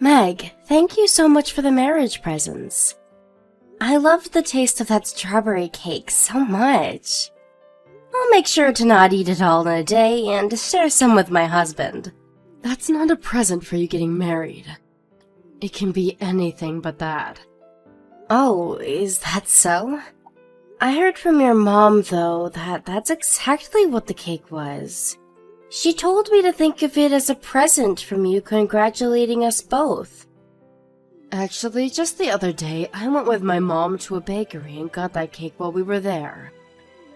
Meg, thank you so much for the marriage presents. I loved the taste of that strawberry cake so much. I'll make sure to not eat it all in a day and to share some with my husband. That's not a present for you getting married. It can be anything but that. Oh, is that so? I heard from your mom, though, that that's exactly what the cake was. She told me to think of it as a present from you congratulating us both. Actually, just the other day, I went with my mom to a bakery and got that cake while we were there.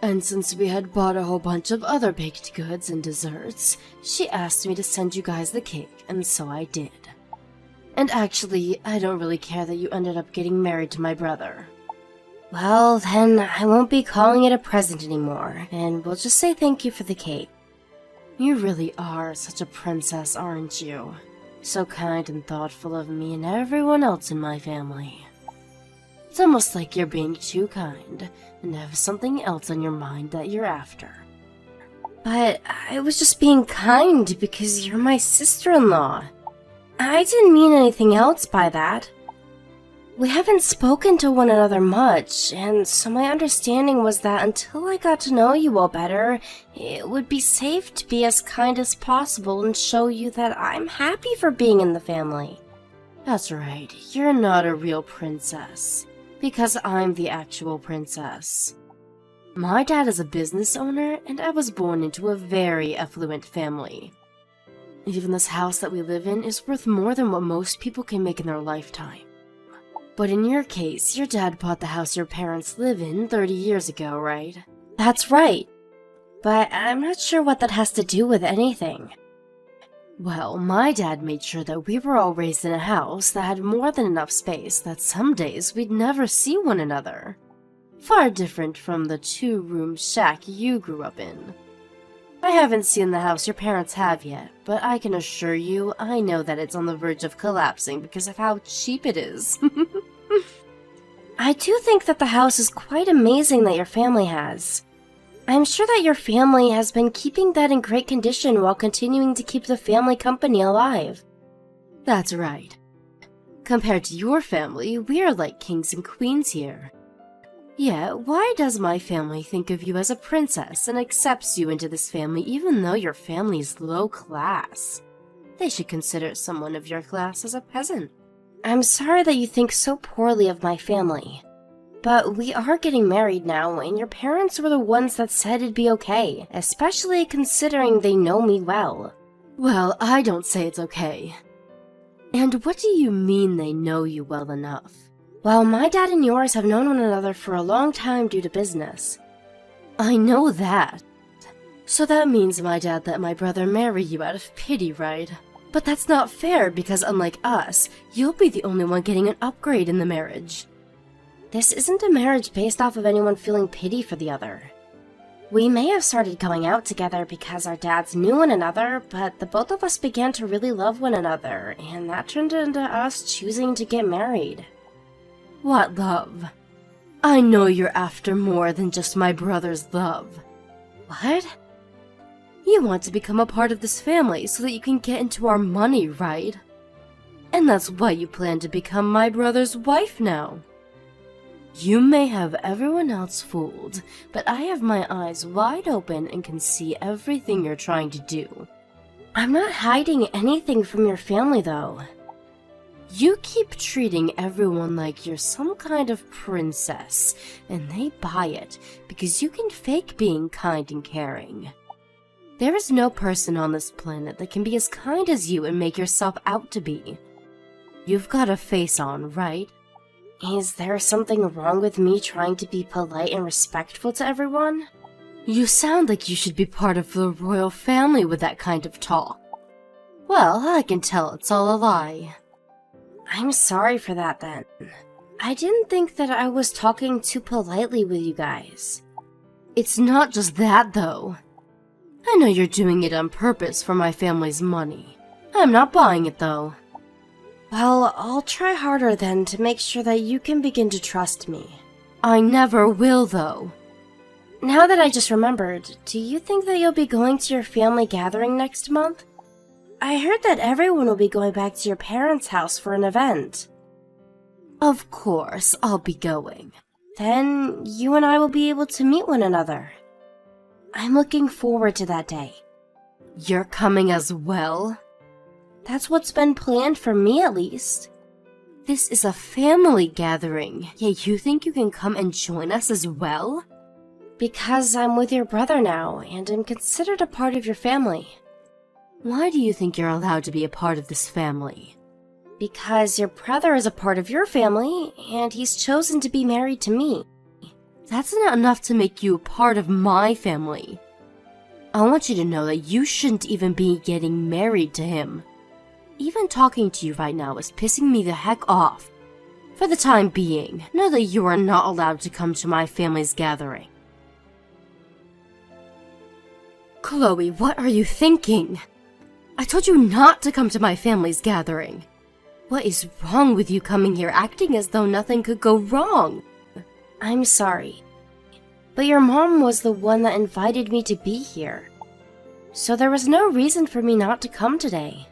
And since we had bought a whole bunch of other baked goods and desserts, she asked me to send you guys the cake, and so I did. And actually, I don't really care that you ended up getting married to my brother. Well, then I won't be calling it a present anymore, and we'll just say thank you for the cake. You really are such a princess, aren't you? So kind and thoughtful of me and everyone else in my family. It's almost like you're being too kind and have something else on your mind that you're after. But I was just being kind because you're my sister-in-law. I didn't mean anything else by that. We haven't spoken to one another much, and so my understanding was that until I got to know you all better, it would be safe to be as kind as possible and show you that I'm happy for being in the family. That's right, you're not a real princess, because I'm the actual princess. My dad is a business owner, and I was born into a very affluent family. Even this house that we live in is worth more than what most people can make in their lifetime. But in your case, your dad bought the house your parents live in 30 years ago, right? That's right. But I'm not sure what that has to do with anything. Well, my dad made sure that we were all raised in a house that had more than enough space that some days we'd never see one another. Far different from the two-room shack you grew up in. I haven't seen the house your parents have yet, but I can assure you I know that it's on the verge of collapsing because of how cheap it is. I do think that the house is quite amazing that your family has. I'm sure that your family has been keeping that in great condition while continuing to keep the family company alive. That's right. Compared to your family, we are like kings and queens here. Yeah, why does my family think of you as a princess and accepts you into this family even though your family is low class? They should consider someone of your class as a peasant. I'm sorry that you think so poorly of my family. But we are getting married now, and your parents were the ones that said it'd be okay, especially considering they know me well. Well, I don't say it's okay. And what do you mean they know you well enough? Well, my dad and yours have known one another for a long time due to business. I know that. So that means my dad let my brother marry you out of pity, right? But that's not fair because unlike us, you'll be the only one getting an upgrade in the marriage. This isn't a marriage based off of anyone feeling pity for the other. We may have started going out together because our dads knew one another, but the both of us began to really love one another, and that turned into us choosing to get married. What love? I know you're after more than just my brother's love. What? You want to become a part of this family so that you can get into our money, right? And that's why you plan to become my brother's wife now. You may have everyone else fooled, but I have my eyes wide open and can see everything you're trying to do. I'm not hiding anything from your family, though. You keep treating everyone like you're some kind of princess, and they buy it because you can fake being kind and caring. There is no person on this planet that can be as kind as you and make yourself out to be. You've got a face on, right? Is there something wrong with me trying to be polite and respectful to everyone? You sound like you should be part of the royal family with that kind of talk. Well, I can tell it's all a lie. I'm sorry for that then. I didn't think that I was talking too politely with you guys. It's not just that, though. I know you're doing it on purpose for my family's money. I'm not buying it, though. Well, I'll try harder then to make sure that you can begin to trust me. I never will, though. Now that I just remembered, do you think that you'll be going to your family gathering next month? I heard that everyone will be going back to your parents' house for an event. Of course, I'll be going. Then you and I will be able to meet one another. I'm looking forward to that day. You're coming as well? That's what's been planned for me, at least. This is a family gathering, yet you think you can come and join us as well? Because I'm with your brother now, and am considered a part of your family. Why do you think you're allowed to be a part of this family? Because your brother is a part of your family, and he's chosen to be married to me. That's not enough to make you a part of my family. I want you to know that you shouldn't even be getting married to him. Even talking to you right now is pissing me the heck off. For the time being, know that you are not allowed to come to my family's gathering. Chloe, what are you thinking? I told you not to come to my family's gathering. What is wrong with you coming here acting as though nothing could go wrong? I'm sorry, but your mom was the one that invited me to be here. So there was no reason for me not to come today.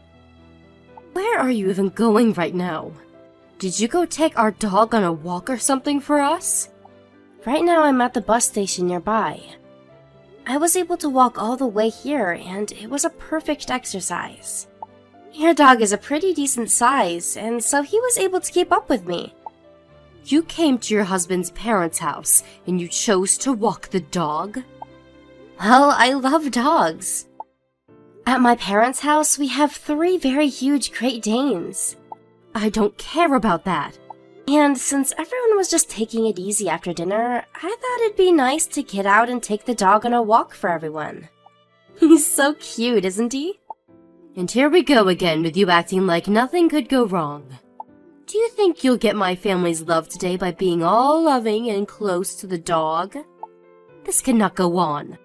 Where are you even going right now? Did you go take our dog on a walk or something for us? Right now I'm at the bus station nearby. I was able to walk all the way here, and it was a perfect exercise. Your dog is a pretty decent size, and so he was able to keep up with me. You came to your husband's parents' house, and you chose to walk the dog? Well, I love dogs. At my parents' house, we have 3 very huge Great Danes. I don't care about that. And since everyone was just taking it easy after dinner, I thought it'd be nice to get out and take the dog on a walk for everyone. He's so cute, isn't he? And here we go again with you acting like nothing could go wrong. Do you think you'll get my family's love today by being all loving and close to the dog? This cannot go on.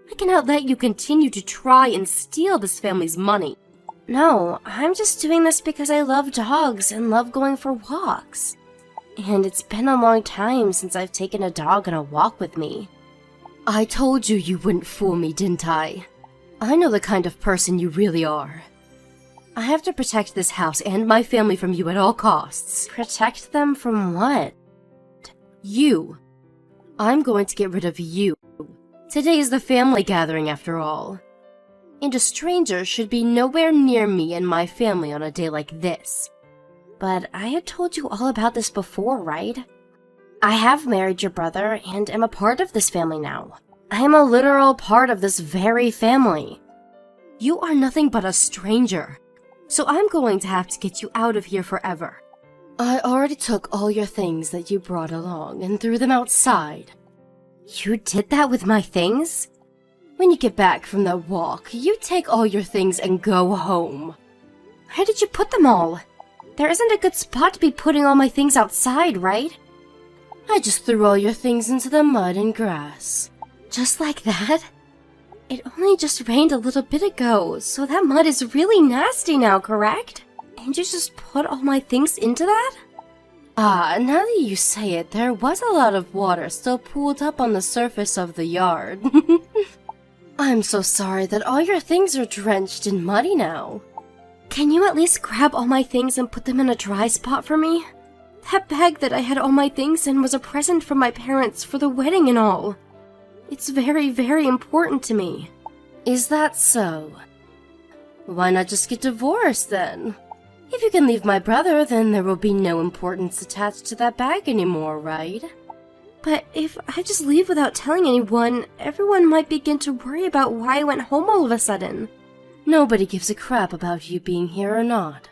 I cannot let you continue to try and steal this family's money. No, I'm just doing this because I love dogs and love going for walks. And it's been a long time since I've taken a dog on a walk with me. I told you you wouldn't fool me, didn't I? I know the kind of person you really are. I have to protect this house and my family from you at all costs. Protect them from what? You. I'm going to get rid of you. Today is the family gathering after all. And a stranger should be nowhere near me and my family on a day like this. But I had told you all about this before, right? I have married your brother and am a part of this family now. I am a literal part of this very family. You are nothing but a stranger, so I'm going to have to get you out of here forever. I already took all your things that you brought along and threw them outside. You did that with my things? When you get back from that walk, you take all your things and go home. Where did you put them all? There isn't a good spot to be putting all my things outside, right? I just threw all your things into the mud and grass. Just like that? It only just rained a little bit ago, so that mud is really nasty now, correct? And you just put all my things into that? Ah, now that you say it, there was a lot of water still pooled up on the surface of the yard. I'm so sorry that all your things are drenched and muddy now. Can you at least grab all my things and put them in a dry spot for me? That bag that I had all my things in was a present from my parents for the wedding and all. It's very, very important to me. Is that so? Why not just get divorced then? If you can leave my brother, then there will be no importance attached to that bag anymore, right? But if I just leave without telling anyone, everyone might begin to worry about why I went home all of a sudden. Nobody gives a crap about you being here or not.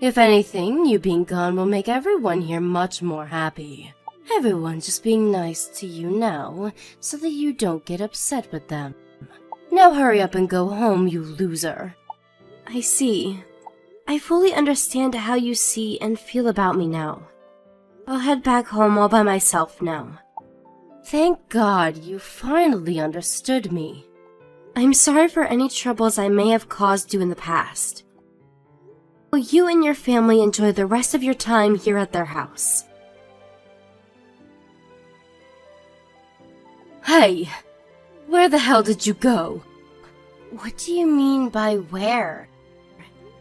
If anything, you being gone will make everyone here much more happy. Everyone's just being nice to you now, so that you don't get upset with them. Now hurry up and go home, you loser. I see. I fully understand how you see and feel about me now. I'll head back home all by myself now. Thank God you finally understood me. I'm sorry for any troubles I may have caused you in the past. Will you and your family enjoy the rest of your time here at their house? Hey! Where the hell did you go? What do you mean by where?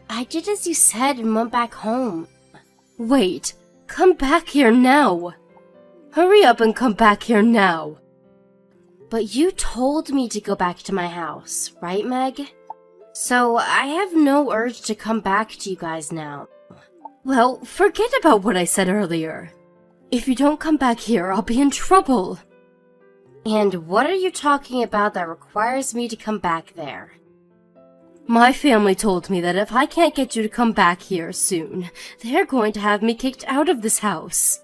I did as you said and went back home. Wait, come back here now. Hurry up and come back here now. But you told me to go back to my house, right, Meg? So I have no urge to come back to you guys now. Well, forget about what I said earlier. If you don't come back here, I'll be in trouble. And what are you talking about that requires me to come back there? My family told me that if I can't get you to come back here soon, they're going to have me kicked out of this house.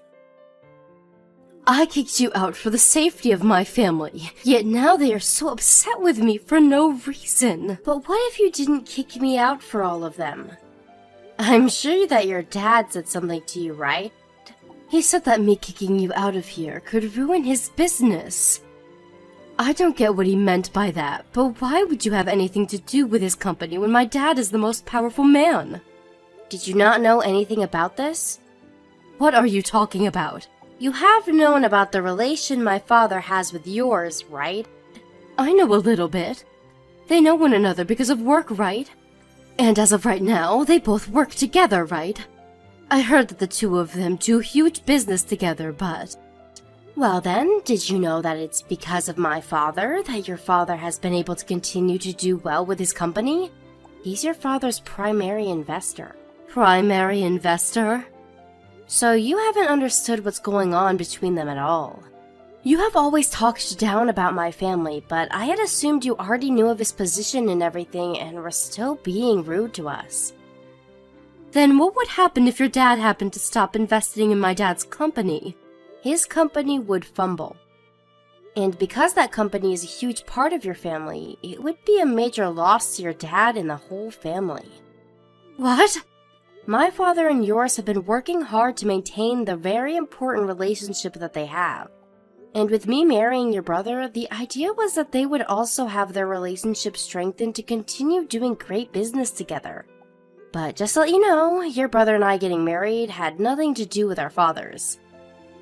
I kicked you out for the safety of my family, yet now they are so upset with me for no reason. But what if you didn't kick me out for all of them? I'm sure that your dad said something to you, right? He said that me kicking you out of here could ruin his business. I don't get what he meant by that, but why would you have anything to do with his company when my dad is the most powerful man? Did you not know anything about this? What are you talking about? You have known about the relation my father has with yours, right? I know a little bit. They know one another because of work, right? And as of right now, they both work together, right? I heard that the two of them do huge business together, but... Well then, did you know that it's because of my father that your father has been able to continue to do well with his company? He's your father's primary investor. Primary investor? So you haven't understood what's going on between them at all. You have always talked down about my family, But I had assumed you already knew of his position and everything and were still being rude to us. Then what would happen if your dad happened to stop investing in my dad's company? His company would fumble. And because that company is a huge part of your family, it would be a major loss to your dad and the whole family. What? My father and yours have been working hard to maintain the very important relationship that they have. And with me marrying your brother, the idea was that they would also have their relationship strengthened to continue doing great business together. But just to let you know, your brother and I getting married had nothing to do with our fathers.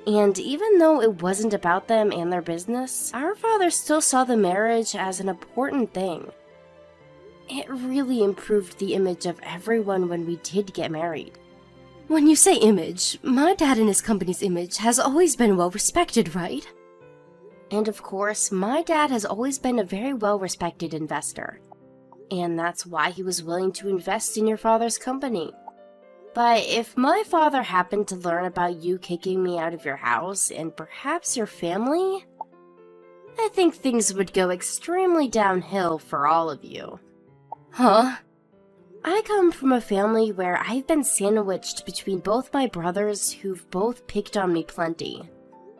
And even though it wasn't about them and their business, our father still saw the marriage as an important thing. It really improved the image of everyone when we did get married. When you say image, my dad and his company's image has always been well respected, right? And of course, my dad has always been a very well-respected investor. And that's why he was willing to invest in your father's company. But if my father happened to learn about you kicking me out of your house and perhaps your family, I think things would go extremely downhill for all of you. Huh? I come from a family where I've been sandwiched between both my brothers who've both picked on me plenty.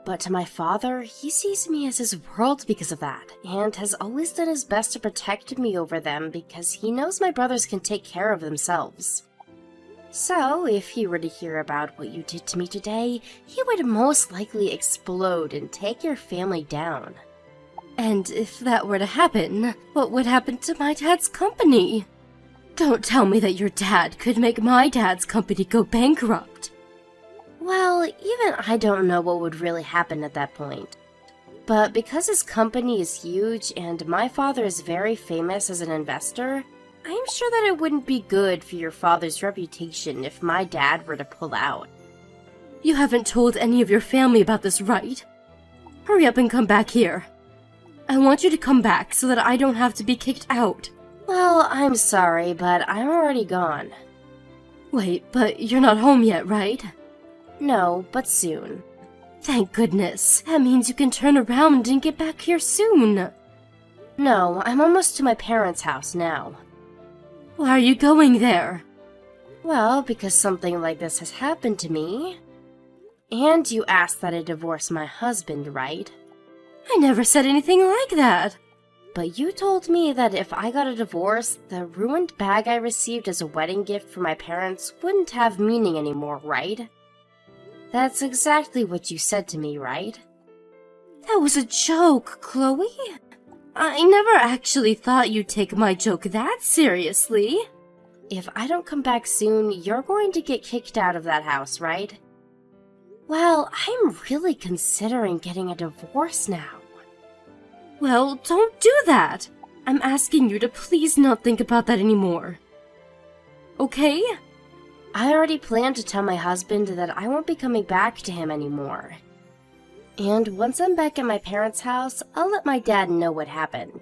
But to my father, he sees me as his world because of that, and has always done his best to protect me over them because he knows my brothers can take care of themselves. So, if he were to hear about what you did to me today, he would most likely explode and take your family down. And if that were to happen, what would happen to my dad's company? Don't tell me that your dad could make my dad's company go bankrupt. Well, even I don't know what would really happen at that point. But because his company is huge and my father is very famous as an investor, I'm sure that it wouldn't be good for your father's reputation if my dad were to pull out. You haven't told any of your family about this, right? Hurry up and come back here. I want you to come back so that I don't have to be kicked out. Well, I'm sorry, but I'm already gone. Wait, but you're not home yet, right? No, but soon. Thank goodness. That means you can turn around and get back here soon. No, I'm almost to my parents' house now. Why are you going there? Well, because something like this has happened to me. And you asked that I divorce my husband, right? I never said anything like that. But you told me that if I got a divorce, the ruined bag I received as a wedding gift from my parents wouldn't have meaning anymore, right? That's exactly what you said to me, right? That was a joke, Chloe. I never actually thought you'd take my joke that seriously. If I don't come back soon, you're going to get kicked out of that house, right? Well, I'm really considering getting a divorce now. Well, don't do that. I'm asking you to please not think about that anymore. okay? I already planned to tell my husband that I won't be coming back to him anymore. And once I'm back at my parents' house, I'll let my dad know what happened.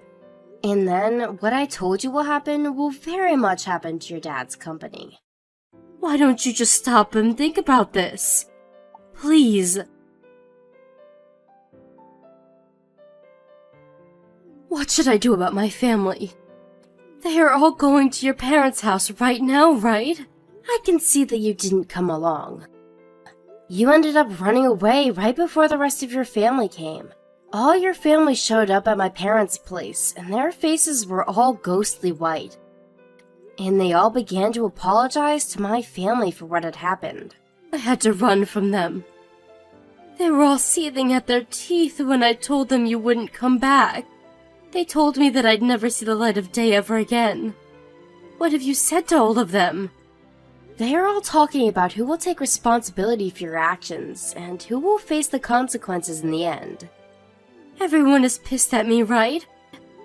And then, what I told you will happen will very much happen to your dad's company. Why don't you just stop and think about this? Please. What should I do about my family? They are all going to your parents' house right now, right? I can see that you didn't come along. You ended up running away right before the rest of your family came. All your family showed up at my parents' place, and their faces were all ghostly white. And they all began to apologize to my family for what had happened. I had to run from them. They were all seething at their teeth when I told them you wouldn't come back. They told me that I'd never see the light of day ever again. What have you said to all of them? They are all talking about who will take responsibility for your actions and who will face the consequences in the end. Everyone is pissed at me, right?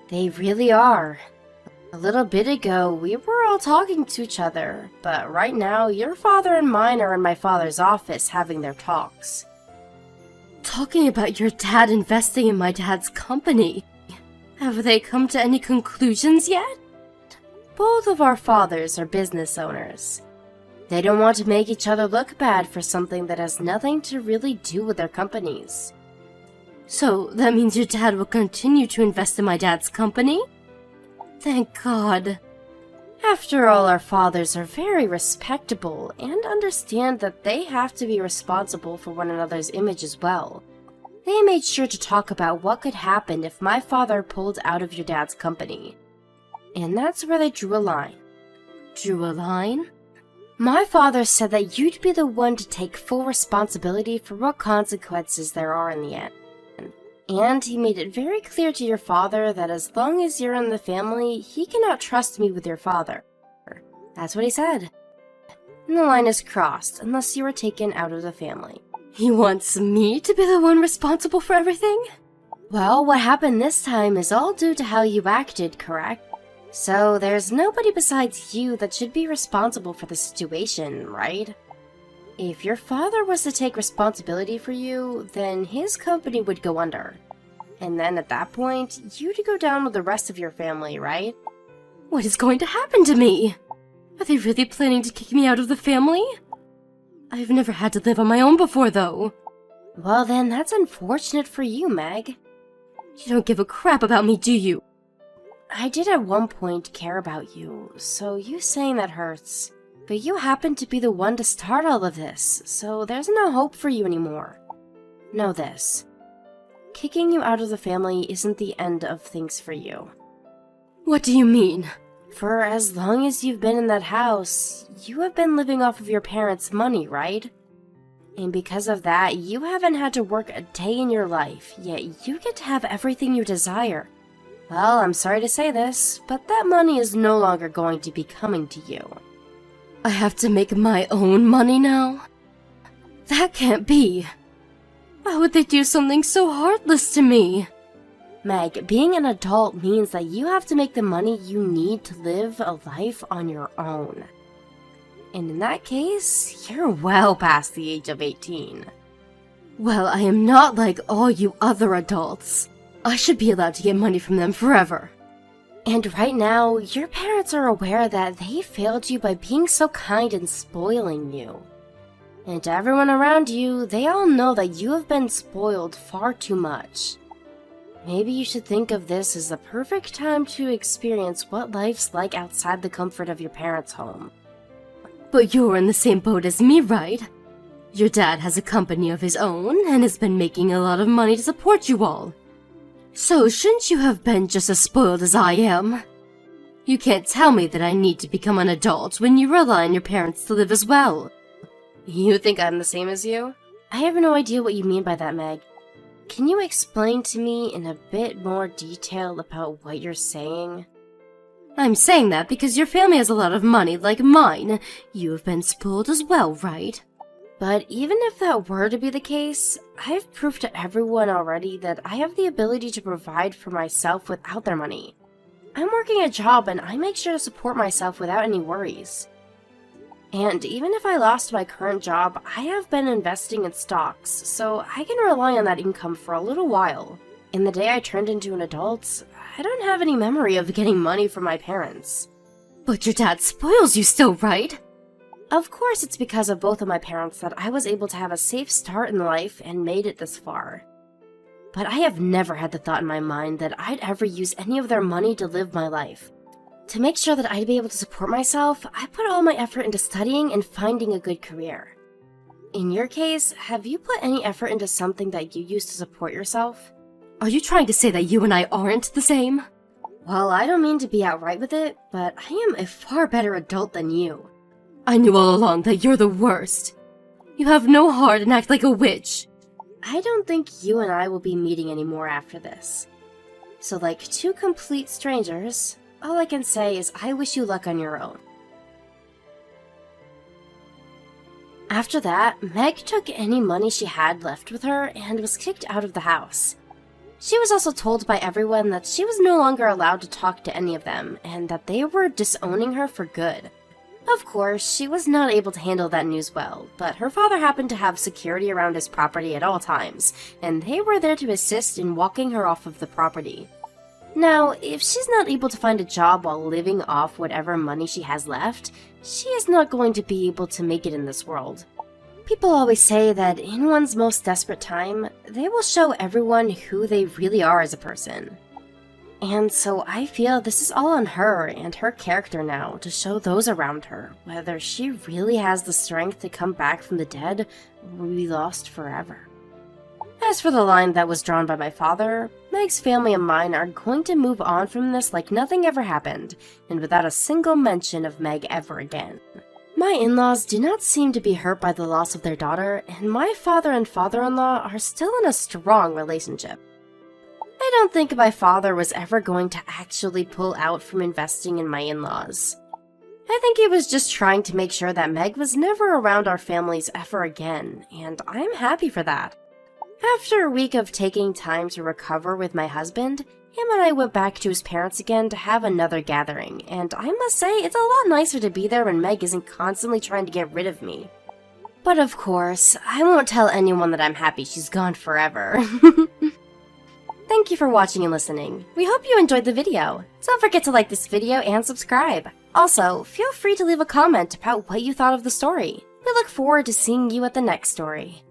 They really are. A little bit ago, we were all talking to each other, but right now, your father and mine are in my father's office having their talks. Talking about your dad investing in my dad's company. Have they come to any conclusions yet? Both of our fathers are business owners. They don't want to make each other look bad for something that has nothing to really do with their companies. So, that means your dad will continue to invest in my dad's company? Thank God. After all, our fathers are very respectable and understand that they have to be responsible for one another's image as well. They made sure to talk about what could happen if my father pulled out of your dad's company. And that's where they drew a line. Drew a line? My father said that you'd be the one to take full responsibility for what consequences there are in the end. And he made it very clear to your father that as long as you're in the family, he cannot trust me with your father. That's what he said. And the line is crossed unless you are taken out of the family. He wants me to be the one responsible for everything? Well, what happened this time is all due to how you acted, correct? So there's nobody besides you that should be responsible for the situation, right? If your father was to take responsibility for you, then his company would go under. And then at that point, you'd go down with the rest of your family, right? What is going to happen to me? Are they really planning to kick me out of the family? I've never had to live on my own before, though. Well then, that's unfortunate for you, Meg. You don't give a crap about me, do you? I did at one point care about you, so you saying that hurts. But you happen to be the one to start all of this, so there's no hope for you anymore. Know this. Kicking you out of the family isn't the end of things for you. What do you mean? For as long as you've been in that house, you have been living off of your parents' money, right? And because of that, you haven't had to work a day in your life, yet you get to have everything you desire. Well, I'm sorry to say this, but that money is no longer going to be coming to you. I have to make my own money now? That can't be. Why would they do something so heartless to me? Meg, being an adult means that you have to make the money you need to live a life on your own. And in that case, you're well past the age of 18. Well, I am not like all you other adults. I should be allowed to get money from them forever. And right now, your parents are aware that they failed you by being so kind and spoiling you. And to everyone around you, they all know that you have been spoiled far too much. Maybe you should think of this as the perfect time to experience what life's like outside the comfort of your parents' home. But you're in the same boat as me, right? Your dad has a company of his own and has been making a lot of money to support you all. So shouldn't you have been just as spoiled as I am? You can't tell me that I need to become an adult when you rely on your parents to live as well. You think I'm the same as you? I have no idea what you mean by that, Meg. Can you explain to me in a bit more detail about what you're saying? I'm saying that because your family has a lot of money like mine. You have been spoiled as well, right? But even if that were to be the case, I've proved to everyone already that I have the ability to provide for myself without their money. I'm working a job and I make sure to support myself without any worries. And even if I lost my current job, I have been investing in stocks, so I can rely on that income for a little while. In the day I turned into an adult, I don't have any memory of getting money from my parents. But your dad spoils you still, right? Of course, it's because of both of my parents that I was able to have a safe start in life and made it this far. But I have never had the thought in my mind that I'd ever use any of their money to live my life. To make sure that I'd be able to support myself, I put all my effort into studying and finding a good career. In your case, have you put any effort into something that you use to support yourself? Are you trying to say that you and I aren't the same? Well, I don't mean to be outright with it, but I am a far better adult than you. I knew all along that you're the worst. You have no heart and act like a witch. I don't think you and I will be meeting anymore after this. So like two complete strangers, all I can say is I wish you luck on your own. After that, Meg took any money she had left with her and was kicked out of the house. She was also told by everyone that she was no longer allowed to talk to any of them and that they were disowning her for good. Of course, she was not able to handle that news well, but her father happened to have security around his property at all times, and they were there to assist in walking her off of the property. Now, if she's not able to find a job while living off whatever money she has left, she is not going to be able to make it in this world. People always say that in one's most desperate time, they will show everyone who they really are as a person. And so I feel this is all on her and her character now to show those around her whether she really has the strength to come back from the dead or be lost forever. As for the line that was drawn by my father, Meg's family and mine are going to move on from this like nothing ever happened, and without a single mention of Meg ever again. My in-laws do not seem to be hurt by the loss of their daughter, and my father and father-in-law are still in a strong relationship. I don't think my father was ever going to actually pull out from investing in my in-laws. I think he was just trying to make sure that Meg was never around our families ever again, and I'm happy for that. After a week of taking time to recover with my husband, him and I went back to his parents again to have another gathering, and I must say it's a lot nicer to be there when Meg isn't constantly trying to get rid of me. But of course, I won't tell anyone that I'm happy she's gone forever. Thank you for watching and listening. We hope you enjoyed the video. Don't forget to like this video and subscribe. Also, feel free to leave a comment about what you thought of the story. We look forward to seeing you at the next story.